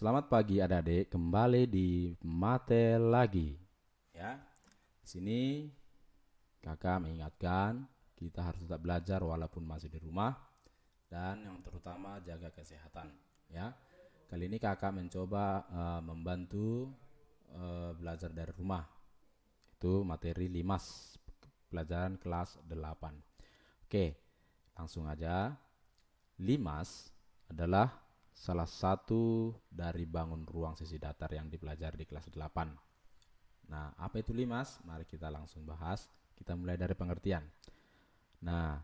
Selamat pagi adik-adik, kembali di Mate lagi. Ya, di sini kakak mengingatkan kita harus tetap belajar walaupun masih di rumah dan yang terutama jaga kesehatan. Ya, kali ini kakak mencoba membantu belajar dari rumah. Itu materi Limas, pelajaran kelas 8. Oke, langsung aja. Limas adalah salah satu dari bangun ruang sisi datar yang dipelajari di kelas 8. Nah, apa itu limas? Mari kita langsung bahas. Kita mulai dari pengertian. Nah,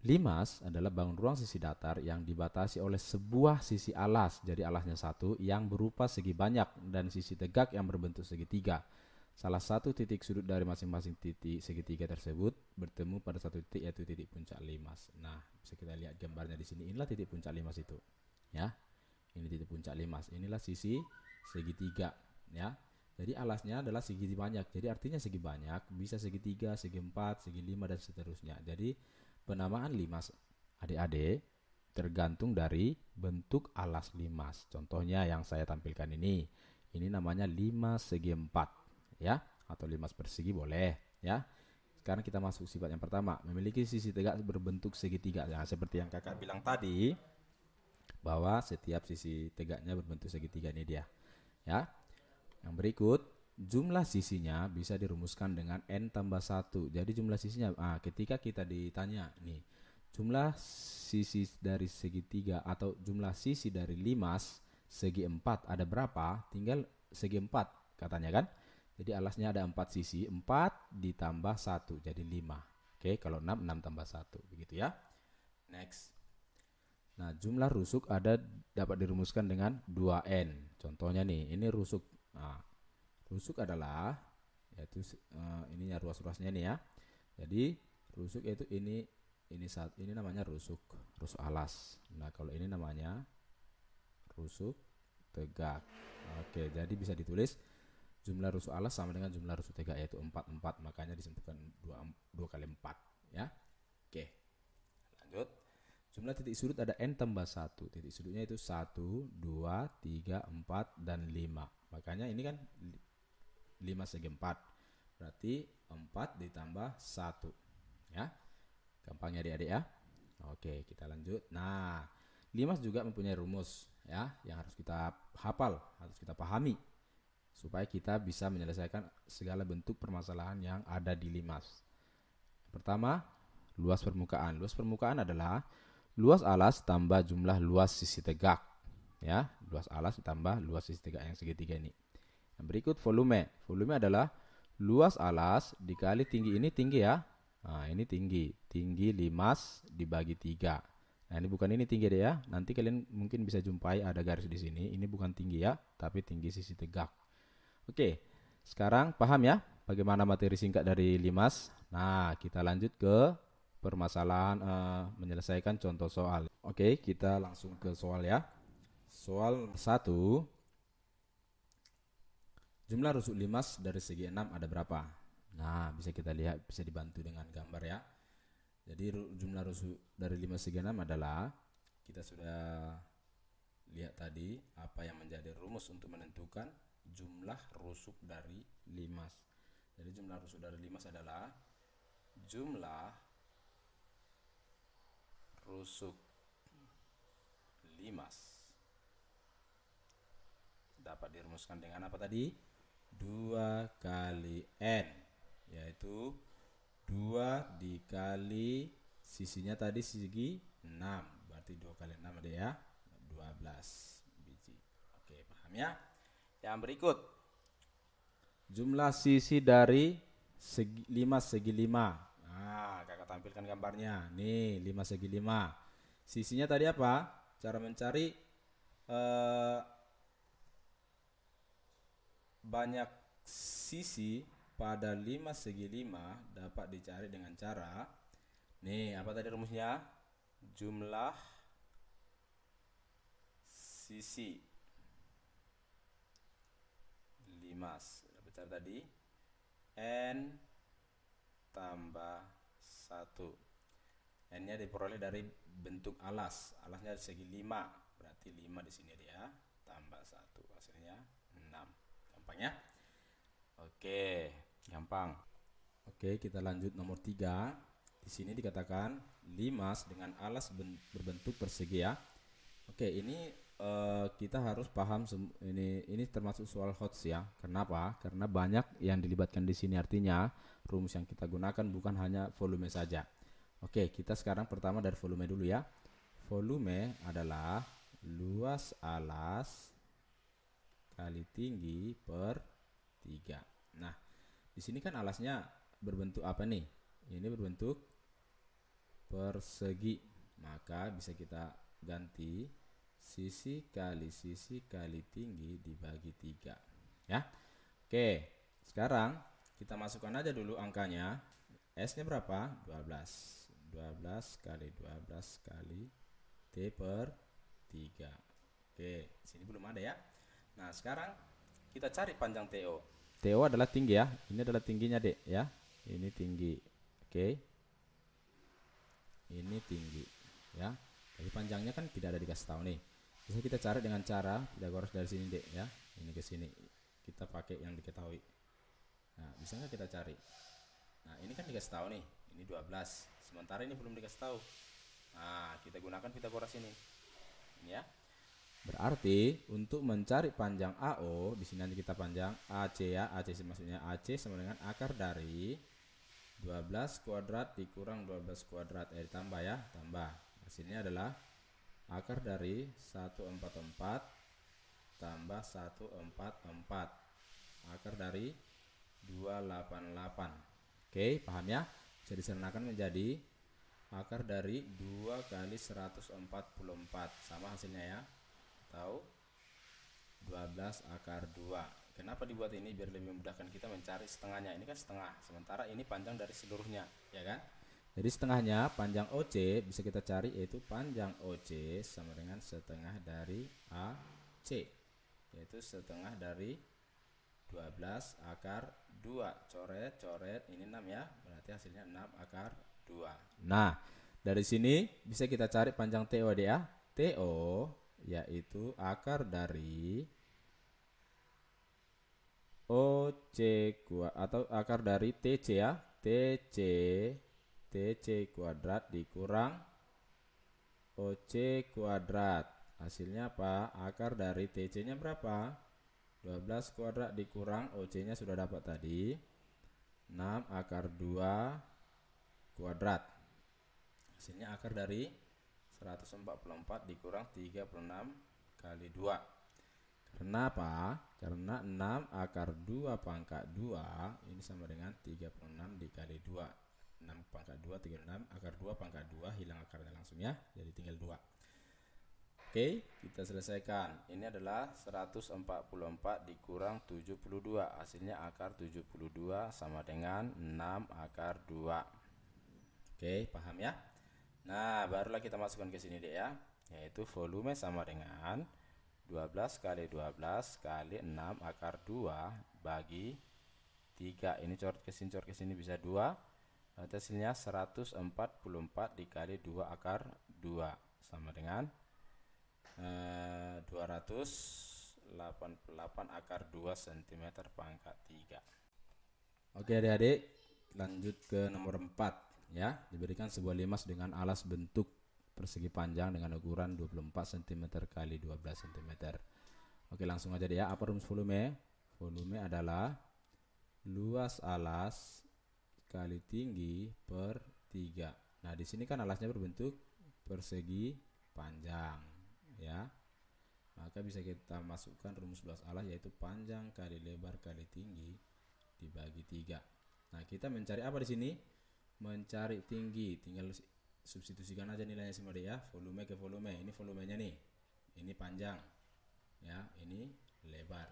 limas adalah bangun ruang sisi datar yang dibatasi oleh sebuah sisi alas. Jadi alasnya satu yang berupa segi banyak dan sisi tegak yang berbentuk segitiga. Salah satu titik sudut dari masing-masing titik segitiga tersebut bertemu pada satu titik, yaitu titik puncak limas. Nah, bisa kita lihat gambarnya di sini. Inilah titik puncak limas itu. Ya, ini titik puncak limas. Inilah sisi segitiga. Ya, jadi alasnya adalah segi banyak. Jadi artinya segi banyak bisa segitiga, segi empat, segi lima dan seterusnya. Jadi penamaan limas adik-adik tergantung dari bentuk alas limas. Contohnya yang saya tampilkan ini. Ini namanya limas segi empat. Ya, atau limas persegi boleh. Ya, sekarang kita masuk sifat yang pertama, memiliki sisi tegak berbentuk segitiga. Nah, seperti yang kakak bilang tadi, bahwa setiap sisi tegaknya berbentuk segitiga, ini dia. Ya, yang berikut, jumlah sisinya bisa dirumuskan dengan n tambah 1. Jadi jumlah sisinya, ketika kita ditanya nih, jumlah sisi dari segitiga atau jumlah sisi dari limas segi 4 ada berapa? Tinggal segi 4 katanya kan. Jadi alasnya ada 4 sisi, 4 ditambah 1 jadi 5. Oke, kalau 6, 6 tambah 1. Begitu ya. Next. Nah, jumlah rusuk dapat dirumuskan dengan 2n. Contohnya nih, ini rusuk. Nah, rusuk adalah yaitu ininya ruas-ruasnya nih ya. Jadi rusuk yaitu ini namanya rusuk alas. Nah, kalau ini namanya rusuk tegak. Oke, jadi bisa ditulis jumlah rusuk alas sama dengan jumlah rusuk tegak, yaitu 4, 4. Makanya disebutkan 2 kali 4. Ya. Oke, lanjut. Jumlah titik sudut ada n tambah 1. Titik sudutnya itu 1, 2, 3, 4, dan 5. Makanya ini kan 5 segi 4. Berarti 4 ditambah 1. Ya. Gampang ya adik-adik ya. Oke, kita lanjut. Nah, limas juga mempunyai rumus ya yang harus kita hafal, harus kita pahami supaya kita bisa menyelesaikan segala bentuk permasalahan yang ada di limas. Pertama, luas permukaan. Luas permukaan adalah luas alas tambah jumlah luas sisi tegak. Ya, luas alas ditambah luas sisi tegak yang segitiga ini. Yang berikut volume. Volume adalah luas alas dikali tinggi. Ini tinggi ya. Nah, ini tinggi. Tinggi limas dibagi 3. Nah, ini bukan ini tinggi deh ya. Nanti kalian mungkin bisa jumpai ada garis di sini. Ini bukan tinggi ya, tapi tinggi sisi tegak. Oke, sekarang paham ya bagaimana materi singkat dari limas. Nah, kita lanjut ke permasalahan menyelesaikan contoh soal. Oke, kita langsung ke soal ya. Soal 1. Jumlah rusuk limas dari segi 6 ada berapa? Nah, bisa kita lihat, bisa dibantu dengan gambar ya. Jadi jumlah rusuk dari limas segi 6 adalah, kita sudah lihat tadi apa yang menjadi rumus untuk menentukan jumlah rusuk dari limas. Jadi jumlah rusuk dari limas adalah jumlah rusuk limas dapat dirumuskan dengan apa tadi? 2 kali n, yaitu 2 dikali sisinya tadi segi 6, berarti 2 kali 6 ada ya, 12 biji. Oke, paham ya? Yang berikut, jumlah sisi dari 5 segi 5. Nah, kakak tampilkan gambarnya. Nih, 5 segi 5. Sisinya tadi apa? Cara mencari banyak sisi pada 5 segi 5 dapat dicari dengan cara, nih, apa tadi rumusnya? Jumlah sisi limas. Dapat cara tadi n tambah 1. N-nya diperoleh dari bentuk alas. Alasnya segi 5, berarti 5 di sini dia. tambah 1 hasilnya 6. Gampang ya? Oke, gampang. Oke, kita lanjut nomor 3. Di sini dikatakan limas dengan alas berbentuk persegi ya. Oke, ini kita harus paham ini termasuk soal HOTS ya. Kenapa? Karena banyak yang dilibatkan di sini, artinya rumus yang kita gunakan bukan hanya volume saja. Oke, kita sekarang pertama dari volume dulu ya. Volume adalah luas alas kali tinggi per 3. Nah, di sini kan alasnya berbentuk apa nih? Ini berbentuk persegi. Maka bisa kita ganti sisi kali tinggi dibagi 3. Ya. Oke, sekarang kita masukkan aja dulu angkanya. S-nya berapa? 12. 12 kali 12 kali T per 3. Oke, sini belum ada ya. Nah, sekarang kita cari panjang TO. TO adalah tinggi ya. Ini adalah tingginya, Dek, ya. Ini tinggi. Oke. Ini tinggi, ya. Tapi panjangnya kan tidak ada dikasih tahu nih. Bisa kita cari dengan cara Pythagoras dari sini, Dek, ya. Ini ke sini. Kita pakai yang diketahui. Nah, bisa nggak kita cari? Nah, ini kan dikasih tahu nih. Ini 12. Sementara ini belum dikasih tahu. Nah, kita gunakan Pythagoras ini. Ini ya. Berarti untuk mencari panjang AO, di sini nanti kita panjang AC ya. AC maksudnya AC sama dengan akar dari 12 kuadrat dikurang 12 kuadrat. Ditambah ya, tambah. Hasilnya adalah akar dari 144 tambah 144. Akar dari 288. Oke, paham ya? Bisa disederhanakan menjadi akar dari 2 kali 144. Sama hasilnya ya. Atau 12 akar 2. Kenapa dibuat ini? Biar lebih memudahkan kita mencari setengahnya. Ini kan setengah, sementara ini panjang dari seluruhnya, ya kan? Jadi setengahnya panjang OC bisa kita cari, yaitu panjang OC sama dengan setengah dari AC, yaitu setengah dari 12 akar 2. Coret, ini 6 ya. Berarti hasilnya 6 akar 2. Nah, dari sini bisa kita cari panjang TO ya. TO yaitu akar dari OC atau akar dari TC ya. TC kuadrat dikurang OC kuadrat. Hasilnya apa? Akar dari TC-nya berapa? 12 kuadrat dikurang OC-nya sudah dapat tadi. 6 akar 2 kuadrat. Hasilnya akar dari 144 dikurang 36 kali 2. Karena apa? Karena 6 akar 2 pangkat 2 ini sama dengan 36 dikali 2. 6 pangkat 2, 36. Akar 2 pangkat 2, hilang akarnya langsung ya. Jadi tinggal 2. Oke, kita selesaikan. Ini adalah 144 dikurang 72. Hasilnya akar 72 sama dengan 6 akar 2. Oke, paham ya? Nah, barulah kita masukkan ke sini deh ya. Yaitu volume sama dengan 12 kali 12 kali 6 akar 2 bagi 3. Ini coret ke sini bisa 2. Hasilnya 144 dikali 2 akar 2 sama dengan 288 akar 2 cm pangkat 3. Oke adik-adik, lanjut ke nomor 4 ya. Diberikan sebuah limas dengan alas bentuk persegi panjang dengan ukuran 24 cm kali 12 cm. Oke, langsung aja deh ya. Apa rumus volume? Volume adalah luas alas kali tinggi per 3. Nah, di sini kan alasnya berbentuk persegi panjang ya. Maka bisa kita masukkan rumus luas alas, yaitu panjang kali lebar kali tinggi dibagi 3. Nah, kita mencari apa di sini? Mencari tinggi. Tinggal substitusikan aja nilainya semua deh ya. Volume ke volume. Ini volumenya nih. Ini panjang. Ya, ini lebar.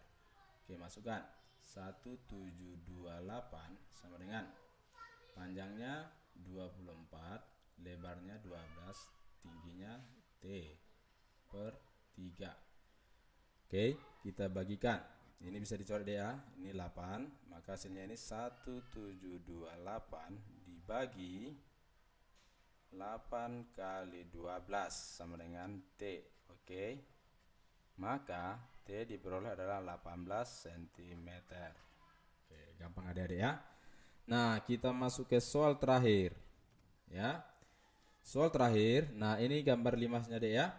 Oke, masukkan. 1728 sama dengan panjangnya 24, lebarnya 12, tingginya T per 3. Oke, kita bagikan. Ini bisa dicoret deh ya. Ini 8, maka hasilnya ini 1728 dibagi 8 kali 12 sama dengan T. Oke. maka T diperoleh adalah 18 cm. Oke, gampang adik-adik ya. Nah, kita masuk ke soal terakhir ya. Soal terakhir, nah ini gambar limasnya deh ya.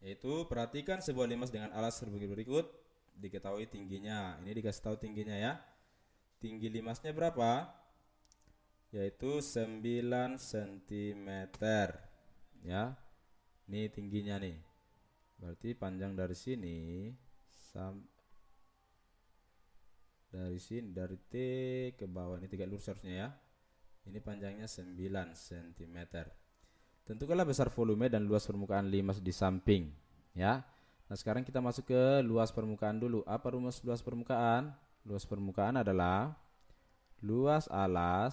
Yaitu perhatikan sebuah limas dengan alas sebagai berikut. Diketahui tingginya. Ini dikasih tahu tingginya ya. Tinggi limasnya berapa? Yaitu 9 cm ya. Ini tingginya nih. Berarti panjang dari sini dari T ke bawah ini tegak lurus harusnya ya. Ini panjangnya 9 cm. Tentukanlah besar volume dan luas permukaan limas di samping ya. Nah, sekarang kita masuk ke luas permukaan dulu. Apa rumus luas permukaan? Luas permukaan adalah luas alas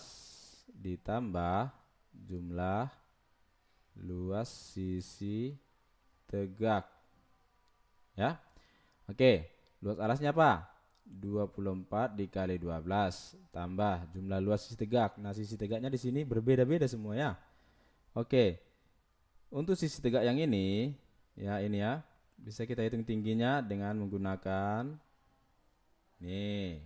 ditambah jumlah luas sisi tegak ya. Oke, luas alasnya apa? 24 dikali 12 tambah jumlah luas sisi tegak. Nah, sisi tegaknya di sini berbeda-beda semua ya. Oke, untuk sisi tegak yang ini ya, bisa kita hitung tingginya dengan menggunakan nih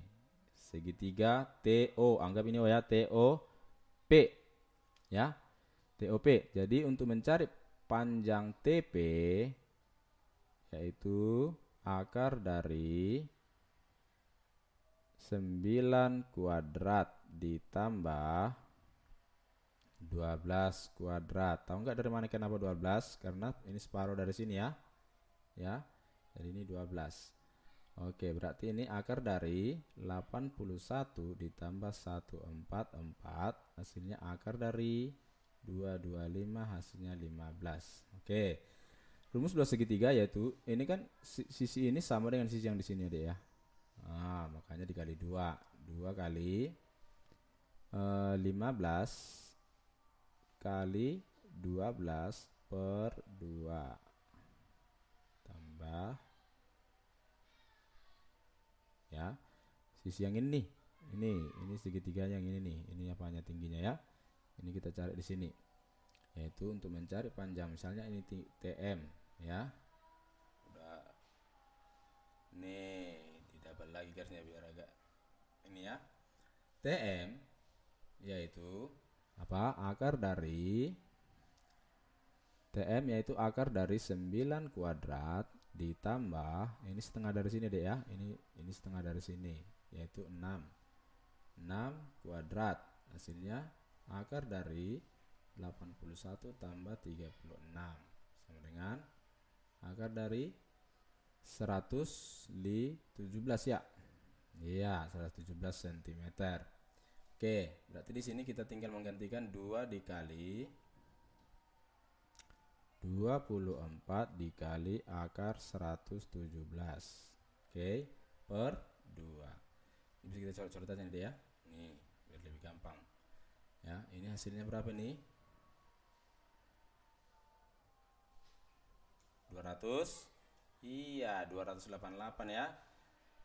segitiga TO. Anggap ini ya TOP ya, TOP. Jadi untuk mencari panjang TP yaitu akar dari 9 kuadrat ditambah 12 kuadrat. Tahu nggak dari mana kenapa 12? Karena ini separuh dari sini ya. Ya. Jadi ini 12. Oke, berarti ini akar dari 81 ditambah 144 hasilnya akar dari 225 hasilnya 15. Oke. Rumus luas segitiga yaitu ini kan sisi ini sama dengan sisi yang di sini deh ya. Nah, makanya dikali 2. 2 kali 15 kali 12 per 2 tambah ya sisi yang ini nih, ini segitiga yang ini nih, ini apanya tingginya ya. Ini kita cari di sini, yaitu untuk mencari panjang, misalnya ini TM ya. Udah nih didouble lagi garisnya biar agak ini ya. TM yaitu apa? Akar dari TM yaitu akar dari 9 kuadrat ditambah ini setengah dari sini deh ya. Ini setengah dari sini yaitu 6 kuadrat. Hasilnya akar dari 81 tambah 36 sama dengan akar dari 117 ya. Iya, 117 cm. Oke, berarti di sini kita tinggal menggantikan 2 dikali 24 dikali akar 117. Oke, per 2. Ini bisa kita coret-coret aja nih ya. Nih, biar lebih gampang. Ya, ini hasilnya berapa nih? 200. Iya, 288 ya.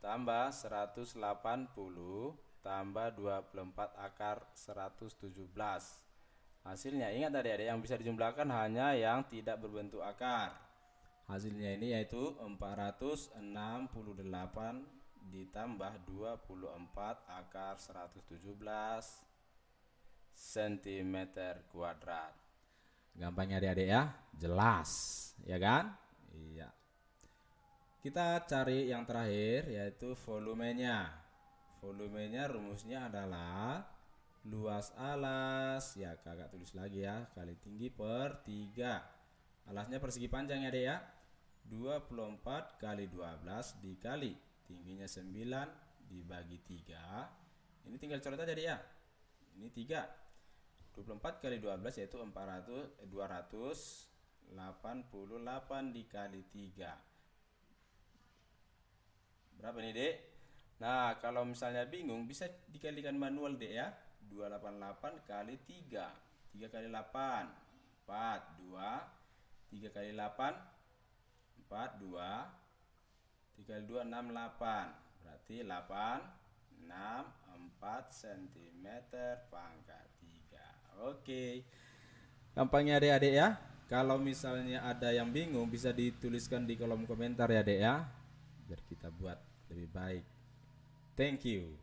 Tambah 180 tambah 24 akar 117. Hasilnya ingat adik-adik, yang bisa dijumlahkan hanya yang tidak berbentuk akar. Hasilnya ini yaitu 468 ditambah 24 akar 117 cm kuadrat. Gampangnya adik-adik ya, jelas ya kan? Iya. Kita cari yang terakhir yaitu volumenya. Volumenya rumusnya adalah luas alas ya, kakak tulis lagi ya, kali tinggi per 3. Alasnya persegi panjang ya dek ya, 24 kali 12 dikali tingginya 9 dibagi 3. Ini tinggal coret aja dek ya. Ini 3. 24 kali 12 yaitu 288 dikali 3. Berapa nih dek? Nah, kalau misalnya bingung bisa dikalikan manual dek ya. 288 kali 3. 3 kali 8 4 2. 3 kali 8 4 2. 3 kali 2 6 8. Berarti 8 6 4 cm pangkat 3. Oke. Gampangnya adik-adik ya. Kalau misalnya ada yang bingung bisa dituliskan di kolom komentar ya Dek ya, biar kita buat lebih baik. Thank you.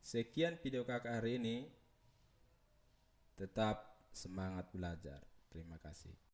Sekian video kakak hari ini. Tetap semangat belajar. Terima kasih.